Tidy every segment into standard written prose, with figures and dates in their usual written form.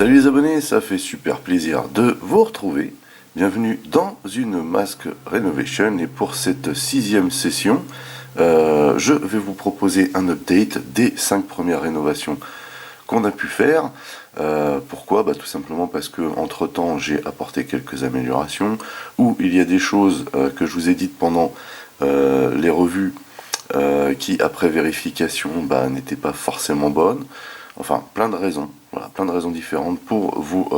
Salut les abonnés, ça fait super plaisir de vous retrouver. Bienvenue dans une Mask Renovation et pour cette 6e session, je vais vous proposer un update des 5 premières rénovations qu'on a pu faire. Pourquoi? Tout simplement parce que entre temps j'ai apporté quelques améliorations, ou il y a des choses que je vous ai dites pendant les revues qui après vérification n'étaient pas forcément bonnes. Enfin, plein de raisons, voilà, plein de raisons différentes pour vous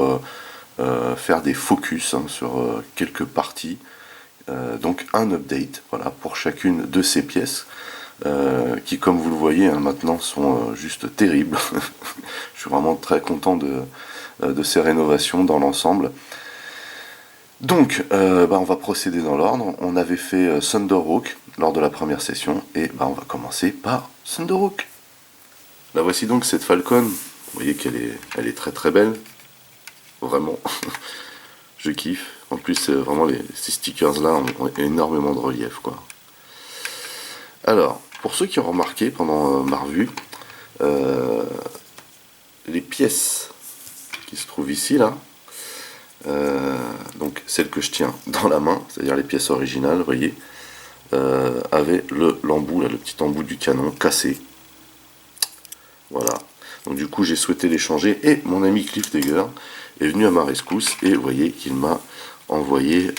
faire des focus sur quelques parties. Donc un update, voilà, pour chacune de ces pièces, qui, comme vous le voyez, maintenant sont juste terribles. Je suis vraiment très content de ces rénovations dans l'ensemble. Donc, on va procéder dans l'ordre. On avait fait Thunderhawk lors de la première session, et on va commencer par Thunderhawk. La voici donc, cette Falcon. Vous voyez qu'elle est très très belle, vraiment. Je kiffe. En plus, vraiment, ces stickers là ont énormément de relief, quoi. Alors, pour ceux qui ont remarqué pendant ma revue, les pièces qui se trouvent ici là, donc celles que je tiens dans la main, c'est-à-dire les pièces originales, vous voyez, avaient l'embout, le petit embout du canon cassé. Voilà. Donc du coup j'ai souhaité les changer et mon ami Cliff Dagger est venu à ma rescousse et vous voyez qu'il m'a envoyé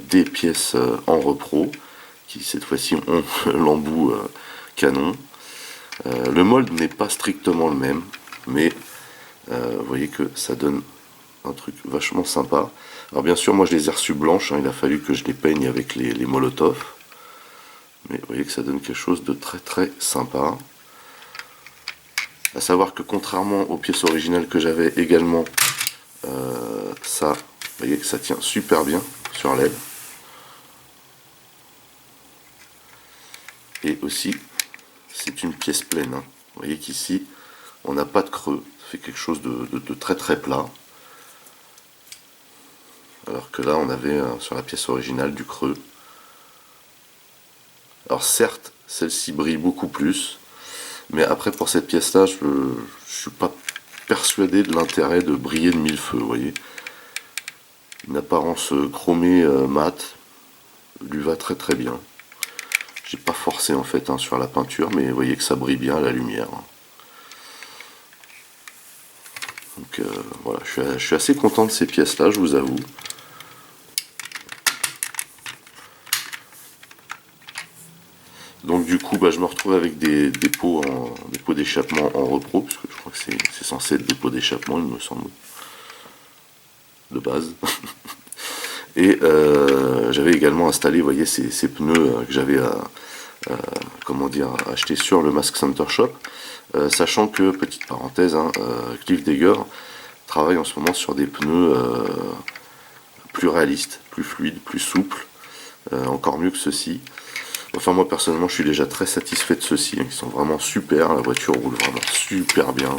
des pièces en repro qui cette fois-ci ont l'embout canon. Le mold n'est pas strictement le même, mais vous voyez que ça donne un truc vachement sympa. Alors bien sûr moi je les ai reçues blanches, il a fallu que je les peigne avec les Molotov, mais vous voyez que ça donne quelque chose de très très sympa. À savoir que contrairement aux pièces originales que j'avais également, ça, vous voyez que ça tient super bien sur l'aile. Et aussi, c'est une pièce pleine. Vous voyez qu'ici, on n'a pas de creux. Ça fait quelque chose de très très plat. Alors que là, on avait sur la pièce originale du creux. Alors certes, celle-ci brille beaucoup plus. Mais après, pour cette pièce-là, je ne suis pas persuadé de l'intérêt de briller de mille feux, vous voyez. Une apparence chromée mat lui va très très bien. J'ai pas forcé en fait sur la peinture, mais vous voyez que ça brille bien à la lumière. Donc voilà, je suis assez content de ces pièces-là, je vous avoue. Donc du coup, je me retrouve avec des pots d'échappement en repro, puisque je crois que c'est censé être des pots d'échappement, il me semble, de base. Et j'avais également installé, vous voyez, ces pneus que j'avais acheté sur le Mask Center Shop, sachant que, petite parenthèse, Cliff Dagger travaille en ce moment sur des pneus plus réalistes, plus fluides, plus souples, encore mieux que ceux-ci. Enfin moi personnellement je suis déjà très satisfait de ceux-ci, ils sont vraiment super, la voiture roule vraiment super bien.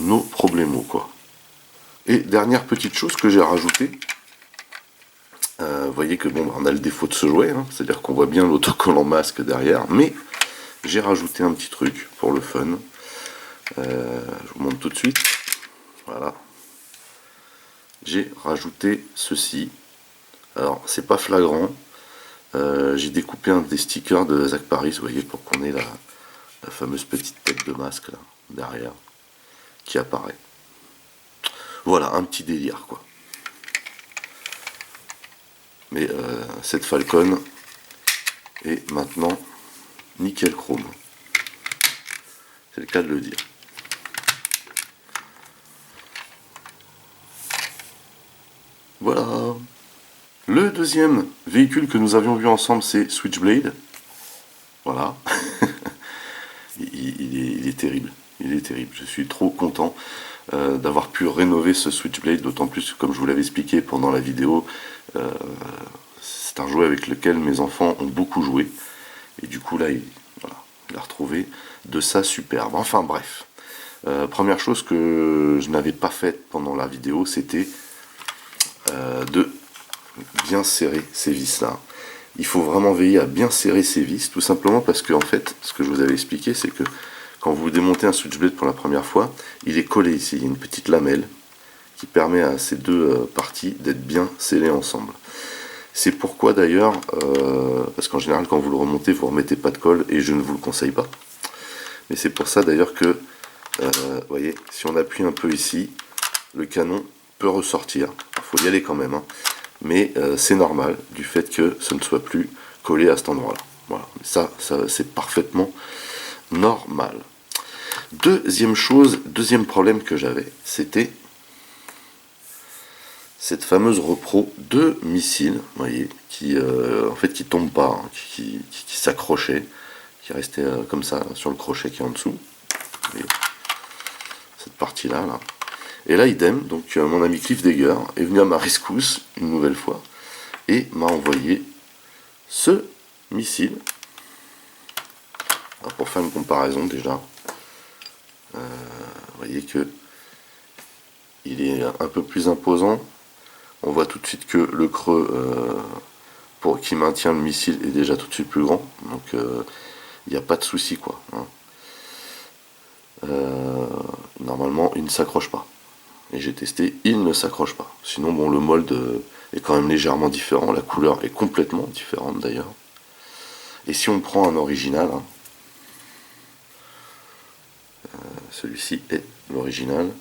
No problemo quoi. Et dernière petite chose que j'ai rajouté, vous voyez que on a le défaut de ce jouet, c'est-à-dire qu'on voit bien l'autocollant masque derrière, mais j'ai rajouté un petit truc pour le fun. Je vous montre tout de suite. Voilà. J'ai rajouté ceci. Alors c'est pas flagrant. J'ai découpé un des stickers de Zach Paris, vous voyez, pour qu'on ait la fameuse petite tête de masque là, derrière, qui apparaît. Voilà, un petit délire quoi. Mais cette Falcon est maintenant nickel chrome. C'est le cas de le dire. Voilà. Le deuxième véhicule que nous avions vu ensemble, c'est Switchblade. Voilà. il est terrible. Il est terrible. Je suis trop content d'avoir pu rénover ce Switchblade, d'autant plus que, comme je vous l'avais expliqué pendant la vidéo, c'est un jouet avec lequel mes enfants ont beaucoup joué. Et du coup, là, il a retrouvé de ça superbe. Enfin, bref. Première chose que je n'avais pas faite pendant la vidéo, c'était de bien serrer ces vis là. Il faut vraiment veiller à bien serrer ces vis, tout simplement parce que en fait, ce que je vous avais expliqué, c'est que quand vous démontez un Switchblade pour la première fois, il est collé ici, il y a une petite lamelle qui permet à ces deux parties d'être bien scellées ensemble. C'est pourquoi d'ailleurs, parce qu'en général quand vous le remontez, vous ne remettez pas de colle et je ne vous le conseille pas. Mais c'est pour ça d'ailleurs que, vous voyez, si on appuie un peu ici, le canon peut ressortir. Il faut y aller quand même, hein. Mais c'est normal du fait que ce ne soit plus collé à cet endroit-là. Voilà, ça c'est parfaitement normal. Deuxième chose, deuxième problème que j'avais, c'était cette fameuse repro de missiles, vous voyez, qui en fait qui tombe pas, hein, qui s'accrochait, qui restait comme ça sur le crochet qui est en dessous. Voyez, cette partie-là, là. Et là, idem, donc mon ami Cliff Dagger est venu à ma rescousse une nouvelle fois et m'a envoyé ce missile. Alors, pour faire une comparaison déjà, vous voyez que il est un peu plus imposant. On voit tout de suite que le creux qui maintient le missile est déjà tout de suite plus grand. Donc il n'y a pas de souci quoi. Hein. Normalement il ne s'accroche pas. Et j'ai testé, il ne s'accroche pas. Sinon bon, le mold est quand même légèrement différent. La couleur est complètement différente d'ailleurs. Et si on prend un original, hein, celui-ci est l'original. Vous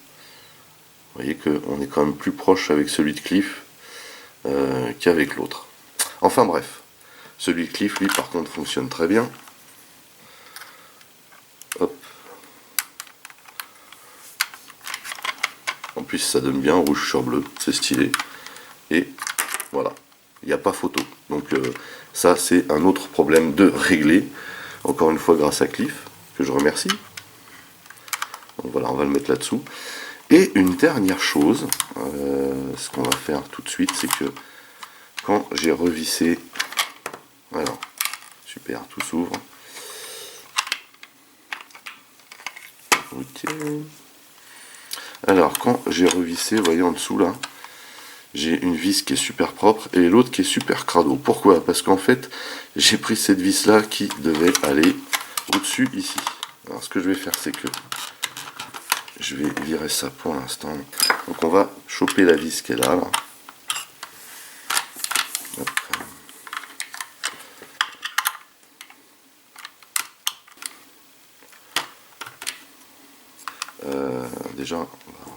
voyez qu'on est quand même plus proche avec celui de Cliff qu'avec l'autre. Enfin bref, celui de Cliff, lui, par contre, fonctionne très bien. Hop. En plus, ça donne bien rouge sur bleu, c'est stylé. Et voilà, il n'y a pas photo. Donc ça, c'est un autre problème de régler. Encore une fois, grâce à Cliff, que je remercie. Donc voilà, on va le mettre là-dessous. Et une dernière chose, ce qu'on va faire tout de suite, c'est que quand j'ai revissé, voilà, super, tout s'ouvre. Ok. Alors quand j'ai revissé, vous voyez en dessous là, j'ai une vis qui est super propre et l'autre qui est super crado. Pourquoi? Parce qu'en fait, j'ai pris cette vis là qui devait aller au-dessus ici. Alors ce que je vais faire, c'est que je vais virer ça pour l'instant. Donc on va choper la vis qui est là. Hop. Déjà,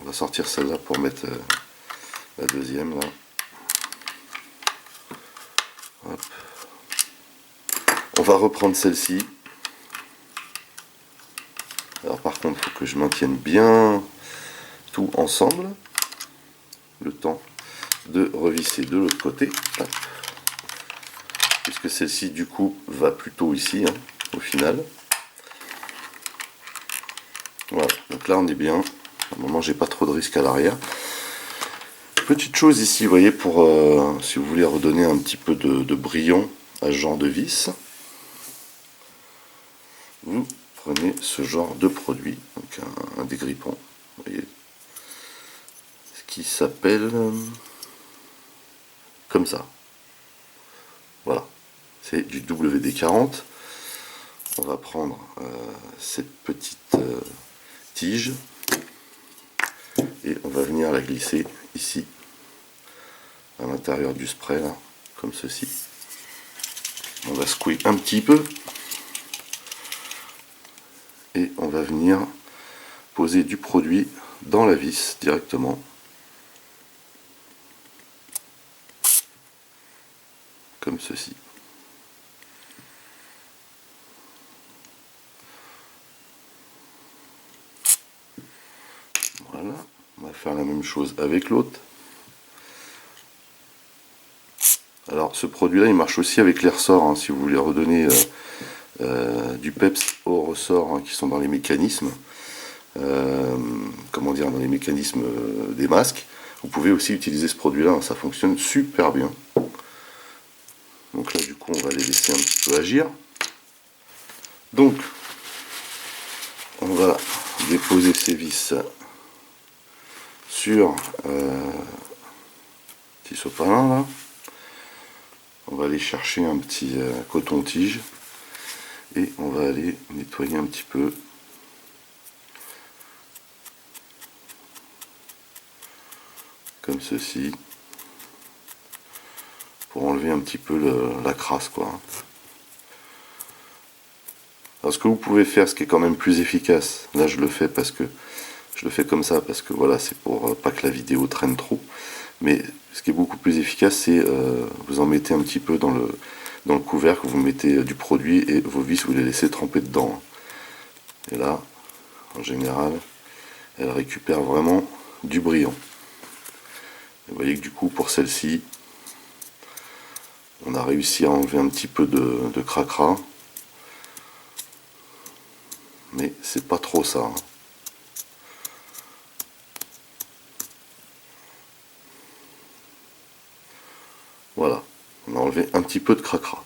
on va sortir celle-là pour mettre la deuxième là. Hop. On va reprendre celle-ci. Alors par contre, il faut que je maintienne bien tout ensemble. Le temps de revisser de l'autre côté. Hop. Puisque celle-ci du coup va plutôt ici, hein, au final. Voilà, donc là on est bien. À un moment j'ai pas trop de risque à l'arrière. Petite chose ici, vous voyez, pour si vous voulez redonner un petit peu de brillant à ce genre de vis, vous prenez ce genre de produit, donc un dégrippant, vous voyez, ce qui s'appelle comme ça. Voilà, c'est du WD-40. On va prendre cette petite tige et on va venir la glisser ici à l'intérieur du spray là, comme ceci. On va secouer un petit peu et on va venir poser du produit dans la vis directement, comme ceci. Voilà, on va faire la même chose avec l'autre. Alors ce produit là il marche aussi avec les ressorts, hein, si vous voulez redonner du peps aux ressorts, hein, qui sont dans les mécanismes, comment dire, dans les mécanismes des masques. Vous pouvez aussi utiliser ce produit là, hein, ça fonctionne super bien. Donc là du coup on va les laisser un petit peu agir. Donc on va déposer ces vis sur petit sopalin là. On va aller chercher un petit coton-tige et on va aller nettoyer un petit peu comme ceci, pour enlever un petit peu la crasse, quoi. Alors ce que vous pouvez faire, ce qui est quand même plus efficace, là je le fais parce que je le fais comme ça parce que voilà, c'est pour pas que la vidéo traîne trop. Mais ce qui est beaucoup plus efficace, c'est vous en mettez un petit peu dans le couvercle, vous mettez du produit et vos vis, vous les laissez tremper dedans. Et là, en général, elle récupère vraiment du brillant. Et vous voyez que du coup, pour celle-ci, on a réussi à enlever un petit peu de cracra. Mais c'est pas trop ça. Voilà, on a enlevé un petit peu de cracra.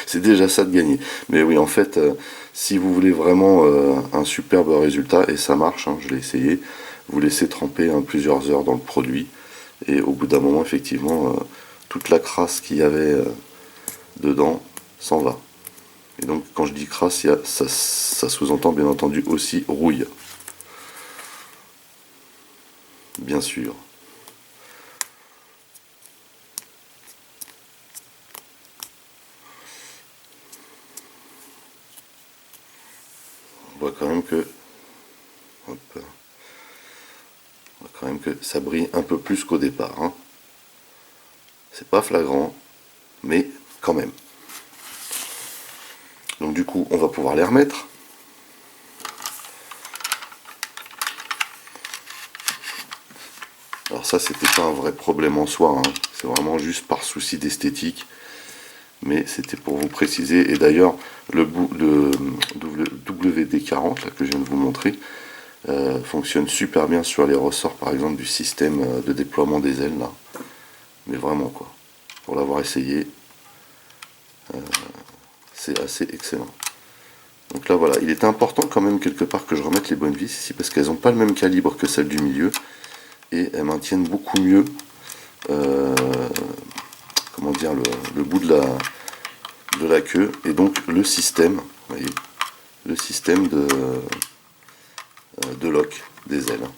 C'est déjà ça de gagner. Mais oui, en fait, si vous voulez vraiment un superbe résultat, et ça marche, hein, je l'ai essayé, vous laissez tremper plusieurs heures dans le produit, et au bout d'un moment, effectivement, toute la crasse qu'il y avait dedans s'en va. Et donc, quand je dis crasse, ça sous-entend bien entendu aussi rouille. Bien sûr. On voit quand même que... Hop, on voit quand même que ça brille un peu plus qu'au départ. Hein. C'est pas flagrant, mais quand même. Donc du coup, on va pouvoir les remettre. Alors ça, c'était pas un vrai problème en soi, hein. C'est vraiment juste par souci d'esthétique. Mais c'était pour vous préciser. Et d'ailleurs, le WD-40 là, que je viens de vous montrer fonctionne super bien sur les ressorts, par exemple, du système de déploiement des ailes. Là. Mais vraiment, quoi. Pour l'avoir essayé, c'est assez excellent. Donc là, voilà. Il était important quand même, quelque part, que je remette les bonnes vis ici, parce qu'elles n'ont pas le même calibre que celles du milieu. Et elles maintiennent beaucoup mieux comment dire, le bout de la queue, et donc le système, vous voyez, le système de lock des ailes.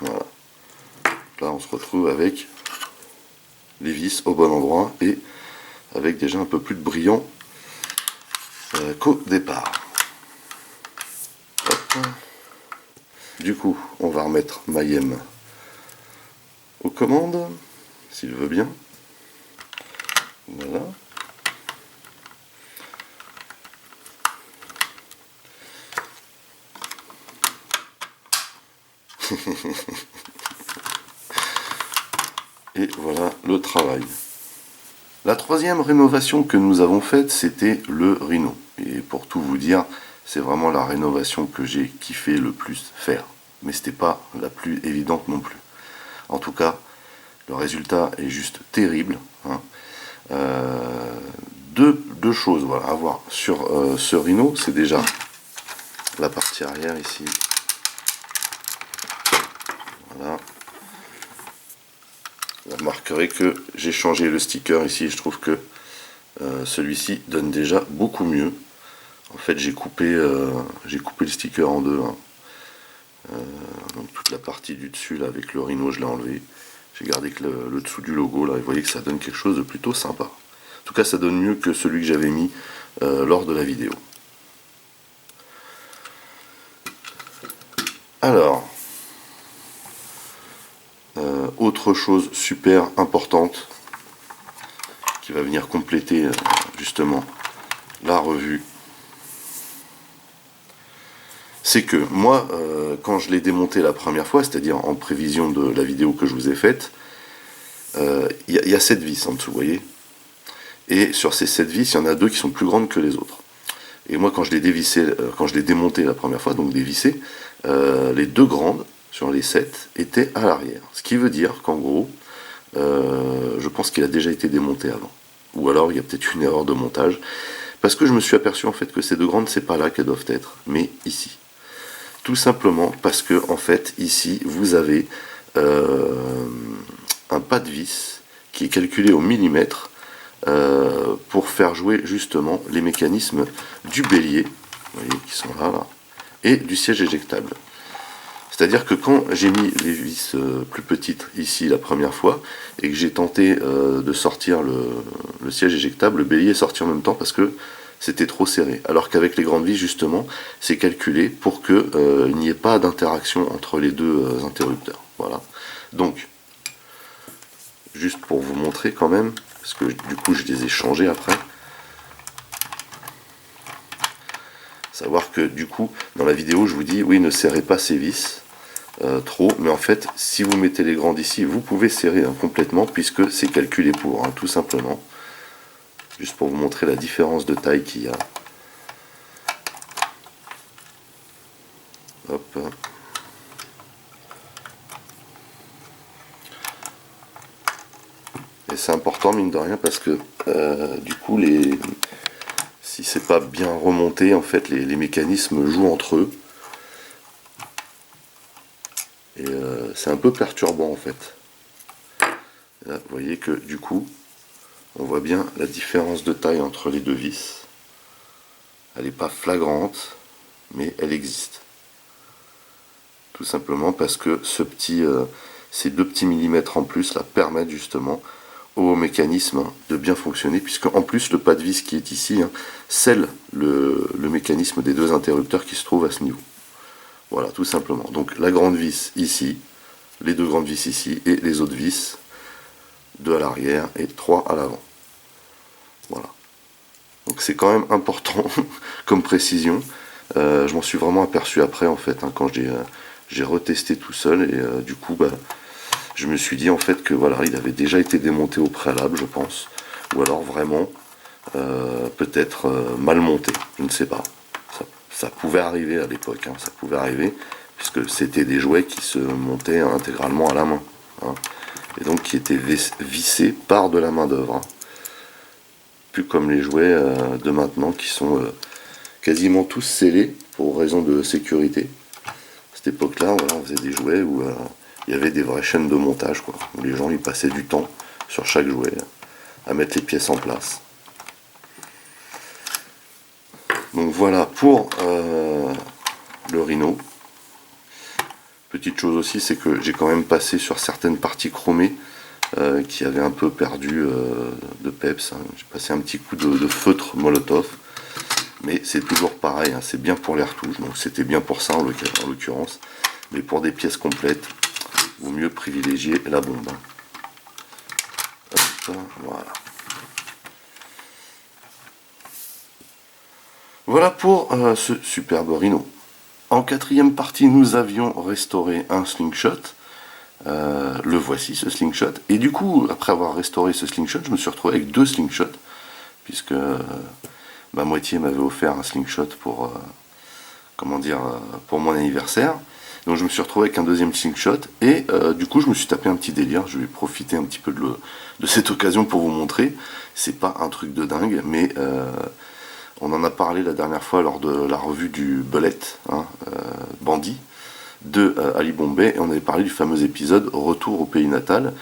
Voilà. Là, on se retrouve avec les vis au bon endroit et avec déjà un peu plus de brillant qu'au départ. Hop. Du coup, on va remettre Mayhem aux commandes, s'il veut bien. Voilà. Et voilà le travail. La troisième rénovation que nous avons faite, c'était le Rhino. Et pour tout vous dire, c'est vraiment la rénovation que j'ai kiffé le plus faire. Mais c'était pas la plus évidente non plus. En tout cas, le résultat est juste terrible. Hein. Deux choses voilà, à voir sur ce Rhino, c'est déjà la partie arrière ici. Voilà. Vous remarquerez que j'ai changé le sticker ici. Je trouve que celui-ci donne déjà beaucoup mieux. En fait, j'ai coupé le sticker en deux. Hein. Donc toute la partie du dessus là avec le Rhino, je l'ai enlevé. J'ai gardé que le dessous du logo là. Et vous voyez que ça donne quelque chose de plutôt sympa. En tout cas, ça donne mieux que celui que j'avais mis lors de la vidéo. Alors, autre chose super importante qui va venir compléter justement la revue, c'est que moi, quand je l'ai démonté la première fois, c'est-à-dire en prévision de la vidéo que je vous ai faite, il y a 7 vis en dessous, vous voyez. Et sur ces 7 vis, il y en a 2 qui sont plus grandes que les autres. Et moi, quand je l'ai dévissé, quand je l'ai démonté la première fois, donc dévissé, les 2 grandes sur les 7 étaient à l'arrière. Ce qui veut dire qu'en gros, je pense qu'il a déjà été démonté avant. Ou alors il y a peut-être une erreur de montage. Parce que je me suis aperçu en fait que ces 2 grandes, c'est pas là qu'elles doivent être, mais ici. Tout simplement parce que en fait, ici, vous avez un pas de vis qui est calculé au millimètre pour faire jouer justement les mécanismes du bélier, vous voyez, qui sont là, et du siège éjectable. C'est-à-dire que quand j'ai mis les vis plus petites ici la première fois, et que j'ai tenté de sortir le siège éjectable, le bélier est sorti en même temps parce que c'était trop serré. Alors qu'avec les grandes vis, justement, c'est calculé pour qu'il n'y ait pas d'interaction entre les deux interrupteurs. Voilà. Donc, juste pour vous montrer quand même, parce que du coup je les ai changés après. Savoir que du coup, dans la vidéo, je vous dis, oui, ne serrez pas ces vis trop, mais en fait, si vous mettez les grandes ici, vous pouvez serrer complètement, puisque c'est calculé pour, tout simplement. Juste pour vous montrer la différence de taille qu'il y a. Hop. Et c'est important, mine de rien, parce que du coup, si c'est pas bien remonté, en fait, les mécanismes jouent entre eux. Et c'est un peu perturbant, en fait. Et là, vous voyez que du coup, on voit bien la différence de taille entre les deux vis. Elle n'est pas flagrante, mais elle existe. Tout simplement parce que ces 2 petits millimètres en plus là, permettent justement au mécanisme de bien fonctionner, puisque en plus le pas de vis qui est ici scelle le mécanisme des 2 interrupteurs qui se trouvent à ce niveau. Voilà, tout simplement. Donc la grande vis ici, les 2 grandes vis ici, et les autres vis, 2 à l'arrière et 3 à l'avant. Voilà. Donc c'est quand même important comme précision. Je m'en suis vraiment aperçu après en fait, quand j'ai retesté tout seul, et du coup je me suis dit en fait que voilà, il avait déjà été démonté au préalable, je pense, ou alors vraiment peut-être mal monté, je ne sais pas. Ça pouvait arriver à l'époque, ça pouvait arriver, puisque c'était des jouets qui se montaient intégralement à la main, et donc qui étaient vissés par de la main d'œuvre. Plus comme les jouets de maintenant qui sont quasiment tous scellés pour raison de sécurité. À cette époque-là, voilà, on faisait des jouets où il y avait des vraies chaînes de montage, quoi, où les gens ils passaient du temps sur chaque jouet à mettre les pièces en place. Donc voilà pour le Rhino. Petite chose aussi, c'est que j'ai quand même passé sur certaines parties chromées qui avaient un peu perdu de peps. J'ai passé un petit coup de feutre Molotov. Mais c'est toujours pareil, c'est bien pour les retouches, donc c'était bien pour ça en l'occurrence. Mais pour des pièces complètes, il vaut mieux privilégier la bombe. Hop, voilà. Voilà pour ce superbe Rhino. En quatrième partie, nous avions restauré un slingshot. Le voici, ce slingshot. Et du coup, après avoir restauré ce slingshot, je me suis retrouvé avec 2 slingshots, puisque ma moitié m'avait offert un slingshot pour, pour mon anniversaire. Donc je me suis retrouvé avec un 2e slingshot, et du coup je me suis tapé un petit délire. Je vais profiter un petit peu de cette occasion pour vous montrer. C'est pas un truc de dingue, mais on en a parlé la dernière fois lors de la revue du Bullet, Bandit, de Ali Bombay, et on avait parlé du fameux épisode Retour au pays natal,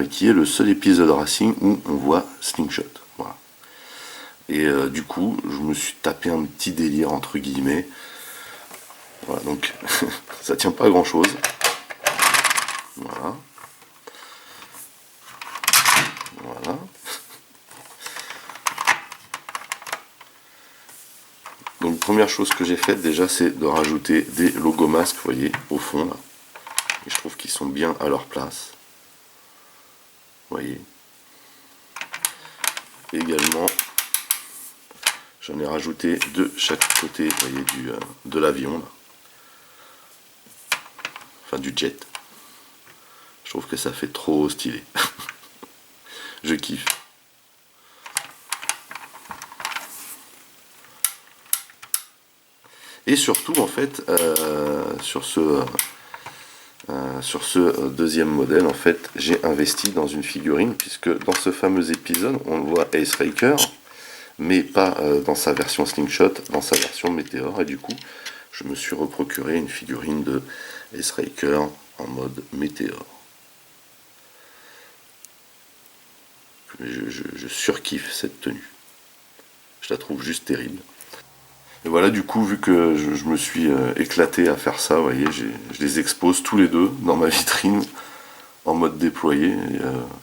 qui est le seul épisode Racing où on voit slingshot. Voilà. Et du coup, je me suis tapé un petit délire entre guillemets. Voilà, donc ça tient pas à grand chose. Voilà. Voilà. Donc première chose que j'ai faite déjà, c'est de rajouter des logos masques, vous voyez, au fond là. Et je trouve qu'ils sont bien à leur place. Vous voyez. Également, j'en ai rajouté de chaque côté, vous voyez, de l'avion là. Enfin du jet. Je trouve que ça fait trop stylé. Je kiffe. Et surtout en fait sur ce 2e modèle, en fait j'ai investi dans une figurine, puisque dans ce fameux épisode on voit Ace Raker, mais pas dans sa version slingshot, dans sa version météore, et du coup je me suis reprocuré une figurine de Ace Raker en mode météore. Je surkiffe cette tenue, je la trouve juste terrible. Et voilà, du coup, vu que je me suis éclaté à faire ça, vous voyez, je les expose tous les deux dans ma vitrine en mode déployé. Et,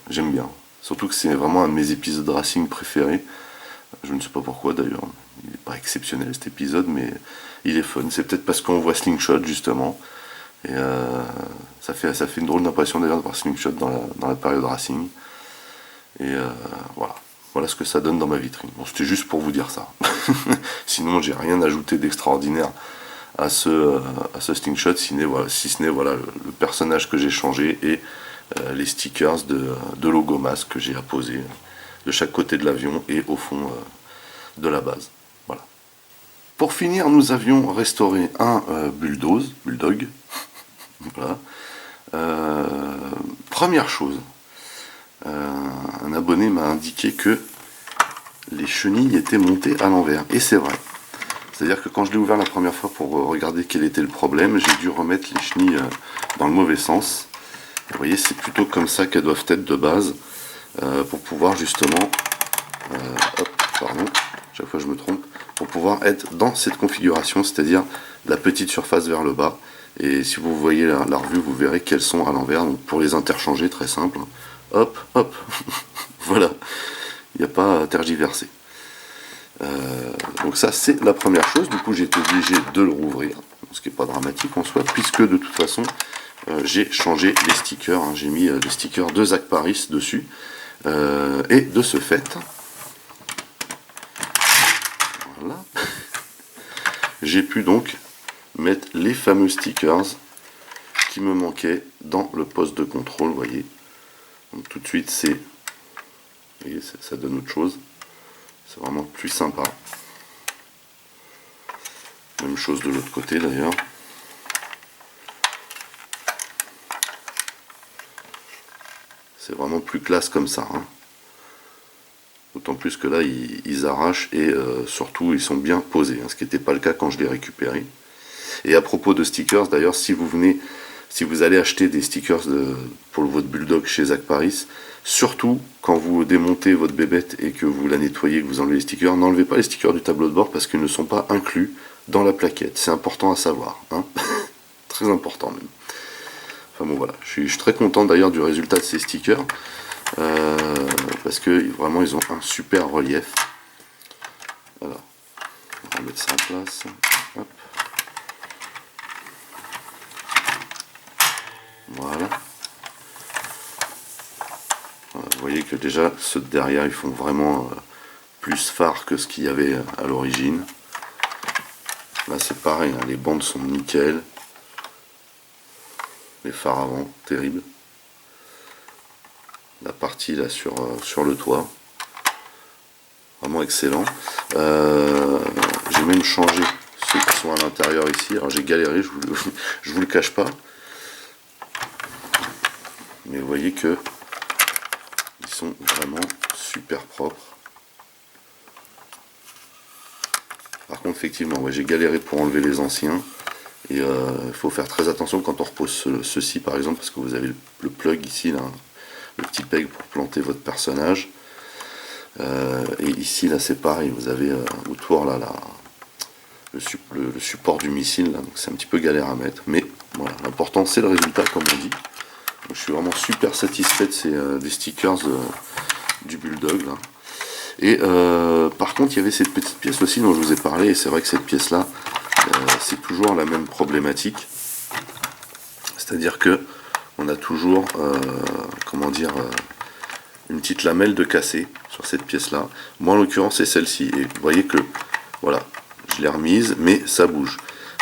j'aime bien. Surtout que c'est vraiment un de mes épisodes racing préférés. Je ne sais pas pourquoi d'ailleurs. Il n'est pas exceptionnel cet épisode, mais il est fun. C'est peut-être parce qu'on voit Slingshot justement. Et ça fait une drôle d'impression d'ailleurs de voir Slingshot dans la période racing. Et voilà. Voilà ce que ça donne dans ma vitrine. Bon, c'était juste pour vous dire ça. Sinon, j'ai rien ajouté d'extraordinaire à ce Slingshot, si ce n'est voilà, le personnage que j'ai changé et les stickers de logo masque que j'ai apposés de chaque côté de l'avion et au fond de la base. Voilà. Pour finir, nous avions restauré un bulldog. Voilà. Première chose, un abonné m'a indiqué que les chenilles étaient montées à l'envers. Et c'est vrai. C'est-à-dire que quand je l'ai ouvert la première fois pour regarder quel était le problème, j'ai dû remettre les chenilles dans le mauvais sens. Vous voyez, c'est plutôt comme ça qu'elles doivent être de base, pour pouvoir justement, chaque fois je me trompe, pour pouvoir être dans cette configuration, c'est-à-dire la petite surface vers le bas. Et si vous voyez la revue, vous verrez qu'elles sont à l'envers. Donc pour les interchanger, très simple. Hop, hop. Voilà. Il n'y a pas à tergiverser. Donc ça, c'est la première chose. Du coup, j'ai été obligé de le rouvrir. Ce qui n'est pas dramatique en soi, puisque de toute façon, j'ai changé les stickers. Hein. J'ai mis les stickers de Zach Paris dessus. Et de ce fait, voilà, j'ai pu donc mettre les fameux stickers qui me manquaient dans le poste de contrôle, vous voyez. Donc tout de suite, vous voyez, ça donne autre chose. C'est vraiment plus sympa. Même chose de l'autre côté d'ailleurs. C'est vraiment plus classe comme ça. Hein. D'autant plus que là, ils arrachent et surtout, ils sont bien posés. Hein, ce qui n'était pas le cas quand je l'ai récupéré. Et à propos de stickers, d'ailleurs, si vous allez acheter des stickers pour votre bulldog chez Zach Paris, surtout quand vous démontez votre bébête et que vous la nettoyez, que vous enlevez les stickers, n'enlevez pas les stickers du tableau de bord parce qu'ils ne sont pas inclus dans la plaquette. C'est important à savoir. Hein. Très important même. Enfin bon voilà, je suis très content d'ailleurs du résultat de ces stickers. Parce que vraiment ils ont un super relief. Voilà. On va remettre ça en place. Hop. Voilà. Voilà. Vous voyez que déjà ceux de derrière ils font vraiment plus phare que ce qu'il y avait à l'origine. Là c'est pareil, hein, les bandes sont nickel. Les phares avant, terrible. La partie là sur le toit, vraiment excellent. J'ai même changé ceux qui sont à l'intérieur ici. Alors j'ai galéré, je vous le cache pas. Mais vous voyez que ils sont vraiment super propres. Par contre, effectivement, ouais, j'ai galéré pour enlever les anciens. Et il faut faire très attention quand on repose ceci par exemple, parce que vous avez le plug ici, là, le petit peg pour planter votre personnage. Et ici, là, c'est pareil, vous avez autour là, le support du missile, là, donc c'est un petit peu galère à mettre. Mais voilà, l'important c'est le résultat, comme on dit. Donc, je suis vraiment super satisfait des stickers du Bulldog. Là. Et par contre, il y avait cette petite pièce aussi dont je vous ai parlé, et c'est vrai que cette pièce-là, c'est toujours la même problématique. C'est-à-dire que on a toujours, une petite lamelle de cassé sur cette pièce-là. Moi, en l'occurrence, c'est celle-ci. Et vous voyez que, voilà, je l'ai remise, mais ça bouge.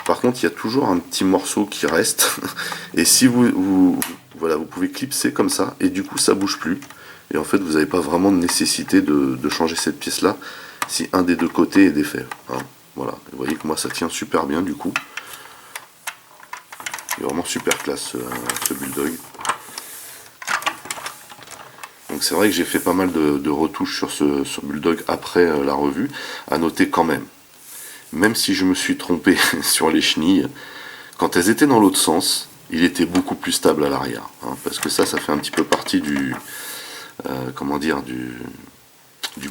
Par contre, il y a toujours un petit morceau qui reste. Et si vous pouvez clipser comme ça, et du coup, ça bouge plus. Et en fait, vous n'avez pas vraiment de nécessité de changer cette pièce-là si un des deux côtés est défait. Hein. Voilà. Vous voyez que moi, ça tient super bien, du coup. Il est vraiment super classe, ce Bulldog. Donc c'est vrai que j'ai fait pas mal de retouches sur ce Bulldog après la revue. À noter quand même si je me suis trompé sur les chenilles, quand elles étaient dans l'autre sens, il était beaucoup plus stable à l'arrière. Hein, parce que ça fait un petit peu partie du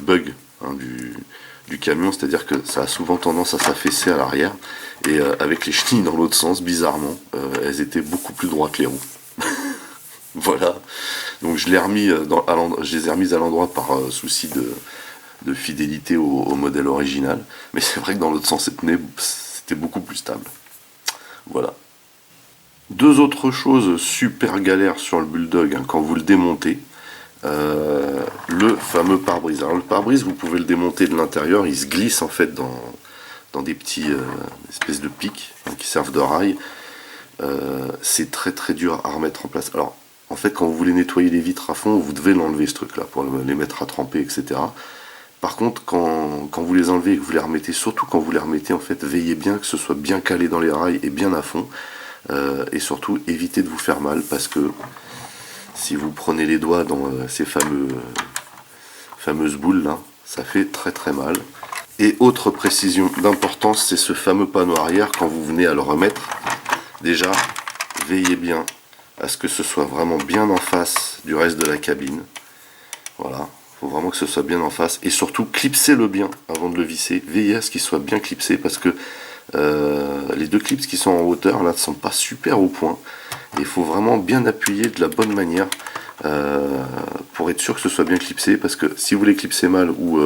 bug hein, du camion, c'est-à-dire que ça a souvent tendance à s'affaisser à l'arrière, et avec les chenilles dans l'autre sens, bizarrement, elles étaient beaucoup plus droites les roues. Voilà, donc je les ai remises à l'endroit par souci de fidélité au modèle original, mais c'est vrai que dans l'autre sens, c'était beaucoup plus stable. Voilà. Deux autres choses super galères sur le Bulldog, hein, quand vous le démontez. Le fameux pare-brise. Alors le pare-brise, vous pouvez le démonter de l'intérieur, il se glisse en fait dans des petits espèces de pics, hein, qui servent de rails. C'est très très dur à remettre en place. Alors en fait, quand vous voulez nettoyer les vitres à fond, vous devez l'enlever ce truc là pour les mettre à tremper, etc. Par contre, quand vous les enlevez et que vous les remettez, surtout quand vous les remettez, en fait, veillez bien que ce soit bien calé dans les rails et bien à fond. Et surtout, évitez de vous faire mal, parce que si vous prenez les doigts dans ces fameuses boules là, ça fait très très mal. Et autre précision d'importance, c'est ce fameux panneau arrière, quand vous venez à le remettre, déjà, veillez bien à ce que ce soit vraiment bien en face du reste de la cabine. Voilà, il faut vraiment que ce soit bien en face. Et surtout, clipsez-le bien avant de le visser. Veillez à ce qu'il soit bien clipsé, parce que les deux clips qui sont en hauteur là ne sont pas super au point. Et il faut vraiment bien appuyer de la bonne manière pour être sûr que ce soit bien clipsé, parce que si vous les clipsez mal ou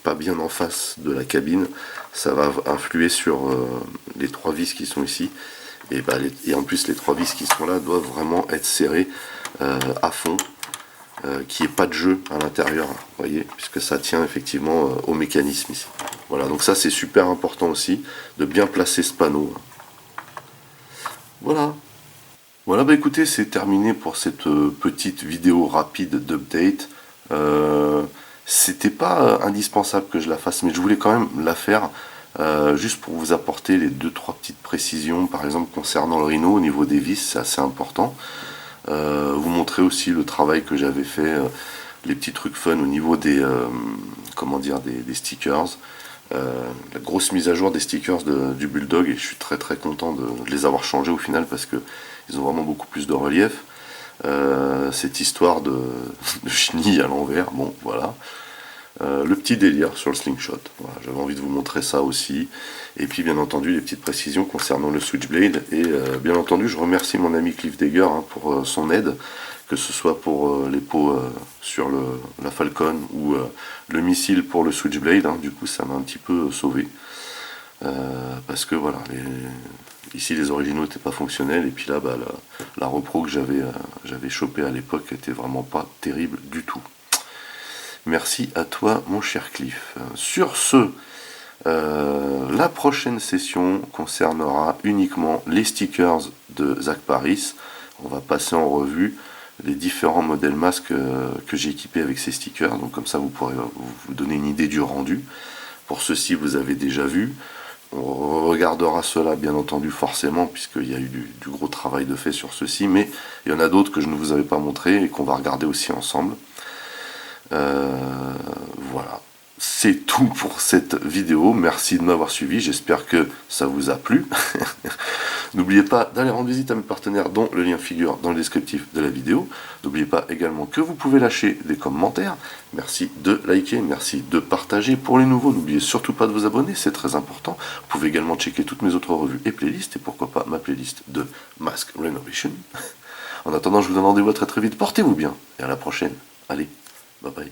pas bien en face de la cabine, ça va influer sur les trois vis qui sont ici. Et en plus, les trois vis qui sont là doivent vraiment être serrées à fond, qu'il n'y ait pas de jeu à l'intérieur, vous voyez, puisque ça tient effectivement au mécanisme ici. Voilà, donc ça c'est super important aussi, de bien placer ce panneau. Voilà. Voilà, bah écoutez, c'est terminé pour cette petite vidéo rapide d'update. C'était pas indispensable que je la fasse, mais je voulais quand même la faire, juste pour vous apporter les 2-3 petites précisions, par exemple concernant le Rhino au niveau des vis, c'est assez important. Vous montrer aussi le travail que j'avais fait, les petits trucs fun au niveau des, comment dire, des stickers. La grosse mise à jour des stickers du Bulldog, et je suis très très content de les avoir changés au final, parce que ils ont vraiment beaucoup plus de relief. Cette histoire de chenille à l'envers, bon voilà. Le petit délire sur le slingshot, voilà, j'avais envie de vous montrer ça aussi. Et puis bien entendu les petites précisions concernant le Switchblade. Et bien entendu je remercie mon ami Cliff Dagger, hein, pour son aide, que ce soit pour les pots sur la Falcon ou le missile pour le Switchblade, hein. Du coup ça m'a un petit peu sauvé, parce que voilà, ici les originaux n'étaient pas fonctionnels, et puis là bah, la repro que j'avais chopé à l'époque était vraiment pas terrible du tout. Merci à toi mon cher Cliff. Sur ce, la prochaine session concernera uniquement les stickers de Zach Paris. On va passer en revue les différents modèles masques que j'ai équipés avec ces stickers, donc comme ça vous pourrez vous donner une idée du rendu. Pour ceux-ci vous avez déjà vu. On regardera cela bien entendu forcément, puisqu'il y a eu du gros travail de fait sur ceci, mais il y en a d'autres que je ne vous avais pas montré et qu'on va regarder aussi ensemble. Voilà, c'est tout pour cette vidéo. Merci de m'avoir suivi, j'espère que ça vous a plu. N'oubliez pas d'aller rendre visite à mes partenaires, dont le lien figure dans le descriptif de la vidéo. N'oubliez pas également que vous pouvez lâcher des commentaires. Merci de liker, merci de partager. Pour les nouveaux, n'oubliez surtout pas de vous abonner, c'est très important. Vous pouvez également checker toutes mes autres revues et playlists, et pourquoi pas ma playlist de Mask Renovation. En attendant, je vous donne rendez-vous très très vite. Portez-vous bien, et à la prochaine. Allez, bye bye.